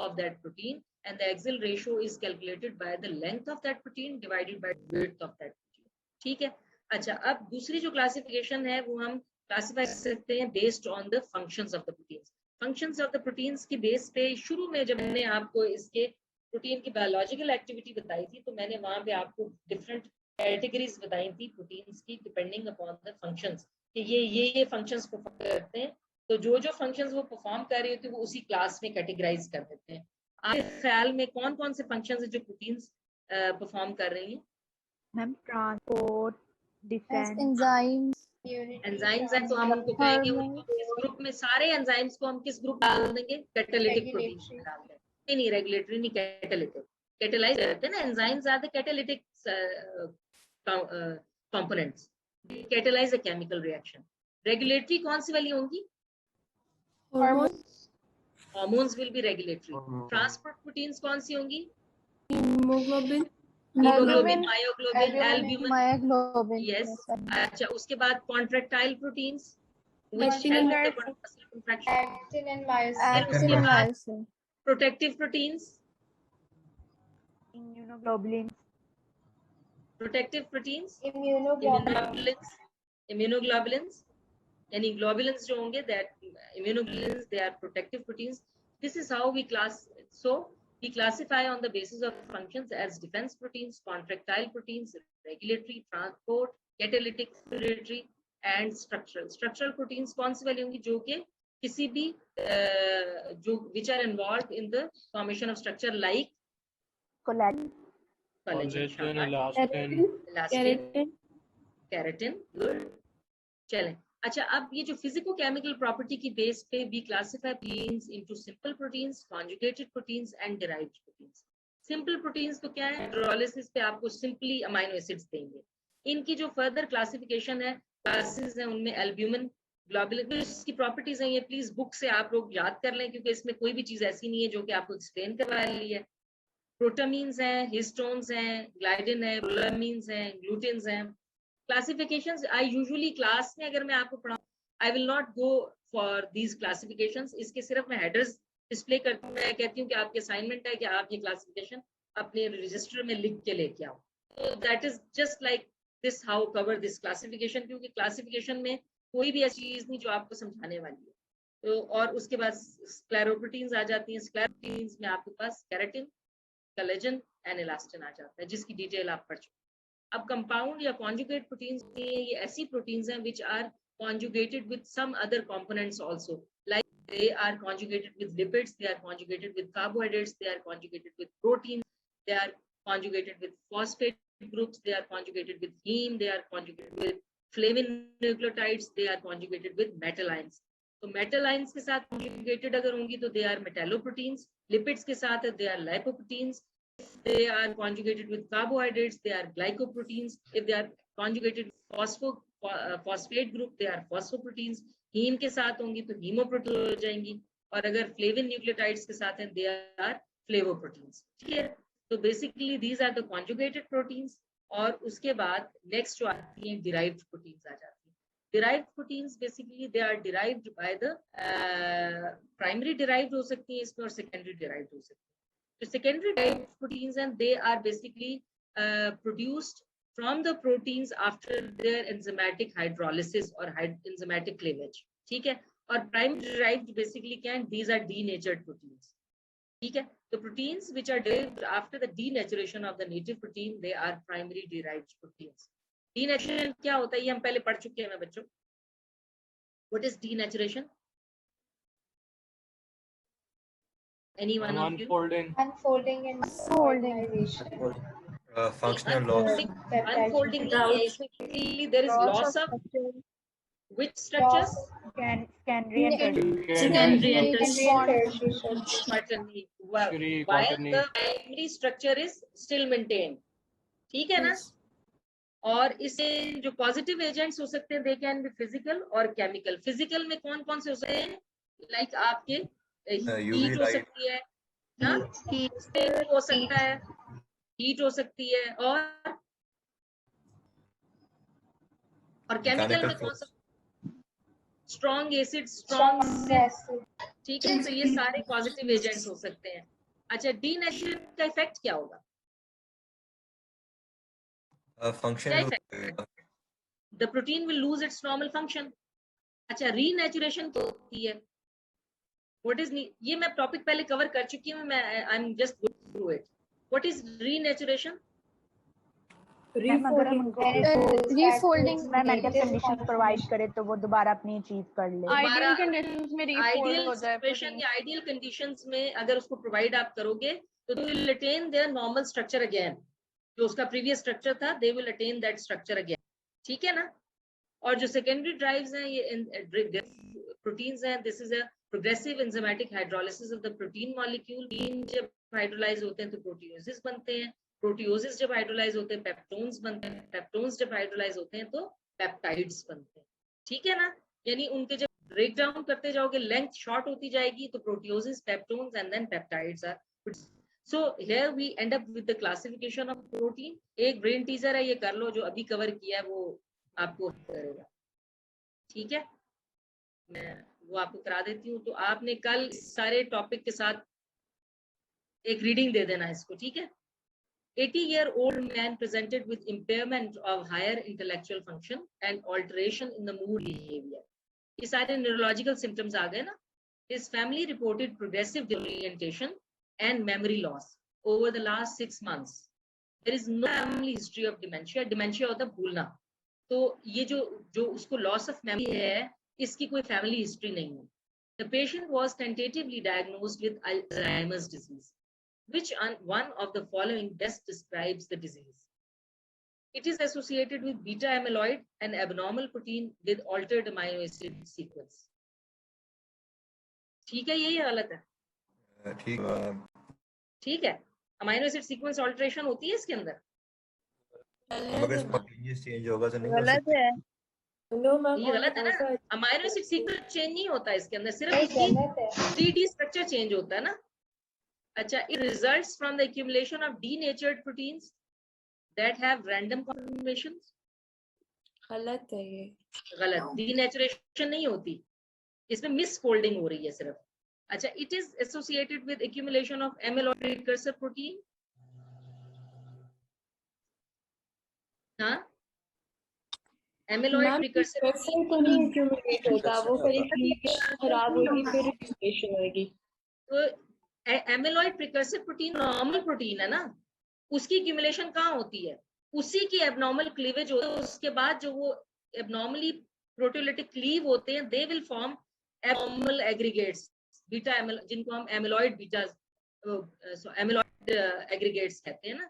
of that protein, and the axial ratio is calculated by the length of that protein divided by the width of that protein। ठीक है। अच्छा, अब दूसरी जो classification है वो हम क्लासिफाई कर सकते हैं based on the functions of the proteins. Functions of the proteins की बेस पे शुरू में जब मैंने आपको इसके प्रोटीन की बायोलॉजिकल एक्टिविटी बताई थी, तो मैंने वहां पे आपको डिफरेंट कैटेगरीज बताई थी प्रोटीन्स की, डिपेंडिंग अपॉन द फंक्शंस कि ये फंक्शंस परफॉर्म करते हैं। तो जो फंक्शंस वो परफॉर्म कर रही होती है वो उसी क्लास में कैटेगराइज कर देते हैं। आपके ख्याल में कौन कौन से फंक्शंस हैं जो प्रोटीन्स परफॉर्म कर रही हैं? मैम ट्रांसपोर्ट, डिफेंस, एंजाइम्स हैं, तो हम उनको कहेंगे उनको किस ग्रुप में, सारे एंजाइम्स को हम किस ग्रुप में डाल देंगे? कैटालिटिक प्रोटीन्स में डाल देंगे। नहीं, रेगुलेटरी नहीं, कैटालिटिक। कैटालाइज करते हैं ना, enzymes are the catalytic components, catalyse a chemical reaction. Regulatory कौन सी वाली होंगी? Hormones will be regulatory। Transport proteins कौन सी होंगी? Hemoglobin, myoglobin, albumin। Yes। अच्छा, उसके बाद contractile proteins which help in the muscle contraction। Actin and myosin। protective proteins, immunoglobulins, immunoglobulins यानी globulins जो होंगे, that immunoglobulins, they are protective proteins। This is how we we classify on the basis of functions as defense proteins, contractile proteins, regulatory, transport, catalytic, respiratory and structural। Structural proteins कौन सी वाली होंगी? जो कि किसी भी जो which are involved in the formation of structure like collagen, elastin, keratin। चलें, अच्छा, अब ये जो फिजिको केमिकल प्रॉपर्टी की बेस पे we classify proteins into simple proteins, conjugated proteins and derived proteins. Simple proteins तो क्या है? हाइड्रोलाइसिस पे आपको सिंपली अमाइनो एसिड्स देंगे। इनकी जो फर्दर क्लासिफिकेशन है, क्लासेस हैं, उनमें एल्ब्यूमिन, ग्लोबुलिन की प्रॉपर्टीज हैं, ये प्लीज बुक से आप लोग याद कर लें, क्योंकि इसमें कोई भी चीज ऐसी नहीं है जो कि आपको एक्सप्लेन करवा रही है। प्रोटामीन्स हैं, हिस्टोन्स हैं, ग्लाइडिन है, प्रोलामीन्स हैं, ग्लूटिन्स हैं। क्लासिफिकेशंस आई यूजुअली क्लास में अगर मैं आपको पढ़ाऊं, I will not go for these classifications. इसके सिर्फ मैं हेडर्स डिस्प्ले करती हूँ। मैं कहती हूँ कि आपके असाइनमेंट है कि आप ये क्लासिफिकेशन अपने रजिस्टर में लिख के लेके आओ। तो that is just like this how cover this classification, क्योंकि क्लासिफिकेशन में कोई भी ऐसी चीज नहीं जो आपको समझाने वाली है। तो और उसके बाद स्क्लेरोप्रोटीन्स आ जाती हैं। स्क्लेरोप्रोटीन्स में आपके पास केराटिन, कोलेजन एंड इलास्टिन आ जाता है, जिसकी डिटेल आप पढ़ चुके। अब कंपाउंड या कॉन्जुगेट प्रोटीन्स, ये ऐसी प्रोटीन्स हैं which are conjugated with some other components also. Like they are conjugated with lipids, they are conjugated with carbohydrates, they are conjugated with proteins, they are conjugated with phosphate groups, they are conjugated with heme, they are conjugated with flavin nucleotides, they are conjugated with metal ions. तो metal ions के साथ conjugated अगर होंगी तो they are metalloproteins. Lipids के साथ they are lipoproteins. If they are conjugated with carbohydrates, they are glycoproteins. If they are conjugated with phosphate group, they are phosphoproteins. Heme के साथ होंगी तो hemoprotein हो जाएंगी. और अगर flavin nucleotides के साथ हैं, they are flavoproteins. ठीक है? तो basically these are the conjugated proteins. और उसके बाद next जो आती हैं derived proteins आ जाती हैं. Derived proteins basically they are derived by the primary derived हो सकती हैं इसमें और secondary derived हो सकती हैं. तो secondary derived proteins and they are basically produced from the proteins after their enzymatic hydrolysis or enzymatic cleavage. ठीक है? और primary derived basically क्या हैं? These are denatured proteins. ठीक है? The proteins which are derived after the denaturation of the native protein, they are primary derived proteins. Denaturation क्या होता है? ये हम पहले पढ़ चुके हैं बच्चों. What is denaturation? Any one of you? Unfolding and organization. Functional loss. Unfolding नहीं है. इसमें basically there is loss of which structures? Secondary and tertiary. Secondary and Tertiary. certainly. While the primary structure is still maintained. ठीक है ना? और इससे जो positive agents हो सकते हैं, दे कैन बी फिजिकल और केमिकल. फिजिकल में कौन कौन से हो सकते हैं? लाइक आपके हीट हो सकती है, हीट हो सकता है, हीट हो सकती है, और केमिकल में कौन सा? Strong acid, strong. ठीक है, तो ये सारे पॉजिटिव एजेंट्स हो सकते हैं. अच्छा, डीनेचुरेशन का इफेक्ट क्या होगा? Function. The protein will lose its normal function. अच्छा, रीनेचुरेशन तो होती है. What is ये मैं टॉपिक पहले कवर कर चुकी हूँ. मैं I'm just going through it. What is reneaturation? Refolding मैं मेडिकल कंडीशन प्रोवाइड करे तो वो दोबारा अपनी अचीव कर ले. आइडियल कंडीशंस में रीफोल्ड हो जाए. सिचुएशन या आइडियल कंडीशंस में अगर उसको प्रोवाइड आप करोगे तो they will attain there normal structure again. जो उसका प्रीवियस स्ट्रक्चर था, they will attain that structure again. ठीक है ना? और जो सेकेंडरी ड्राइव्स हैं, ये प्रोटीन्स हैं. This is a progressive enzymatic hydrolysis of the protein molecule. Protein जब हाइड्रोलाइज होते हैं तो प्रोटियोसिस बनते हैं. प्रोटियोसिस जब हाइड्रोलाइज होते हैं पेप्टोन्स बनते हैं. पेप्टोन्स जब हाइड्रोलाइज होते हैं तो पेप्टाइड्स बनते हैं. ठीक है ना? यानी उनके जब ब्रेक डाउन करते जाओगे, लेंथ शॉर्ट होती जाएगी, तो proteoses, peptones and then peptides are. So here we end up with the classification of protein. एक ब्रेन टीजर है, ये कर लो, जो अभी कवर किया है वो आपको करेगा. ठीक है, मैं वो आपको करा देती हूँ. तो आपने कल सारे टॉपिक के साथ एक रीडिंग दे देना इसको. ठीक है. 80-year-old man presented with impairment of higher intellectual function and alteration in the mood behavior. ये सारे neurological symptoms आ गए ना. His family reported progressive disorientation and memory loss over the last 6 months. There is no family history of dementia. Dementia होता है भूलना. तो ये जो उसको loss of memory है, इसकी कोई family history नहीं है. The patient was tentatively diagnosed with Alzheimer's disease. Which one of the following best describes the disease? It is associated with beta amyloid, an abnormal protein with altered amino acid sequence. ठीक है, यही गलत है? ठीक है. Amino acid sequence alteration होती है इसके अंदर. मगर स्पॉन्टेनियस चेंज होगा तो नहीं गलत है. ये गलत है ना. अमाइनो एसिड सीक्वेंस चेंज नहीं होता इसके अंदर, सिर्फ 3D स्ट्रक्चर चेंज होता है ना. अच्छा, it results from the accumulation of denatured proteins that have random conformations. गलत है ये. गलत. denaturation नहीं होती इसमें, मिसफोल्डिंग हो रही है सिर्फ. अच्छा, it is associated with accumulation of amyloid precursor protein. हाँ, amyloid precursor protein तो नहीं accumulate होता, वो फिर accumulation खराब होगी, फिर accumulation होगी. तो amyloid precursor protein normal protein है ना, उसकी accumulation कहाँ होती है? उसी की abnormal cleavage होती है. उसके बाद जो वो abnormally प्रोटियोलिटिक क्लीव होते हैं, they will form abnormal aggregates, beta जिनको हम एमिलॉइड बीटा एमिलॉइड एग्रीगेट्स कहते हैं ना।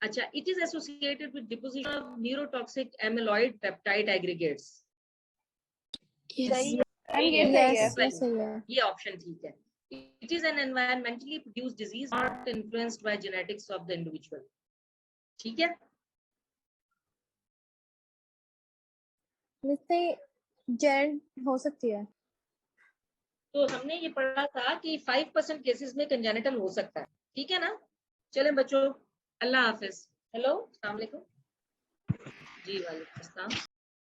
अच्छा, it is associated with deposition of neurotoxic amyloid peptide aggregates. सही है, ये ऑप्शन ठीक है। It is an environmentally produced disease not influenced by genetics of the individual. ठीक है? जेनेट हो सकती है। तो हमने ये पढ़ा था कि 5% केसेस में कंजेनिटल हो सकता है। ठीक है ना? चलें बच्चों, अल्लाह हाफिज। हेलो, अस्सलाम वालेकुम। जी वालेकुम अस्सलाम।